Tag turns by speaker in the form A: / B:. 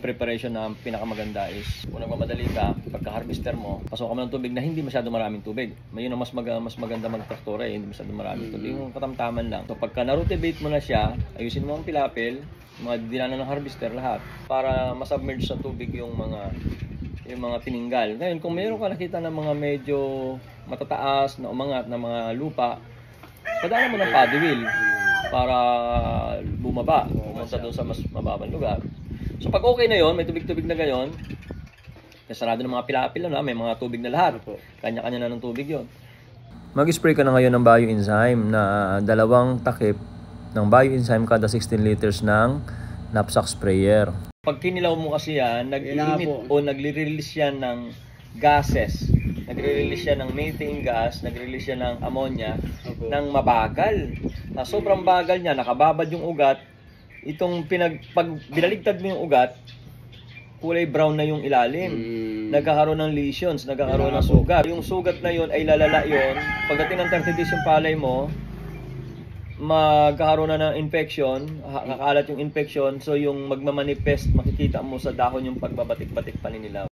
A: Preparation na pinakamaganda is kung nagmamadali ka, pagka-harvester mo, pasok ka ng tubig na hindi masyado maraming tubig. Mayroon na mas maganda magtraktora hindi masyado maraming tubig. Yung katamtaman lang. So pagka na-rotivate mo na siya, ayusin mo ang pilapil, mga dinanan ng harvester lahat para masubmerge sa tubig yung mga tininggal. Ngayon, kung mayroon ka nakita ng mga medyo matataas na umangat na mga lupa, padaanan mo ng paddle wheel para bumaba, pumunta doon sa mas mababang lugar. So pag okay na yon, may tubig-tubig na gayon, kasarado ng mga pilapil na, may mga tubig na lahat. Kanya-kanya na ng tubig yon. Mag-spray ka na ngayon ng bioenzyme na 2 takip ng bioenzyme kada 16 liters ng knapsack sprayer. Pag kinilaw mo kasi yan, nag-emit o nagre-release yan ng gases. Nagre-release siya ng methane gas, nagre-release siya ng ammonia, ng mabagal. Na sobrang bagal niya, nakababad yung ugat. Pag binaligtad mo yung ugat, kulay brown na yung ilalim. Nagkakaroon ng lesions, nagkakaroon ng sugat. Yung sugat na yun ay lalala yun. Pagdating ng 30 days yung palay mo, magkakaroon na ng infection, kakalat yung infection, so yung magmamanifest, makikita mo sa dahon yung pagbabatik-batik paninilaw.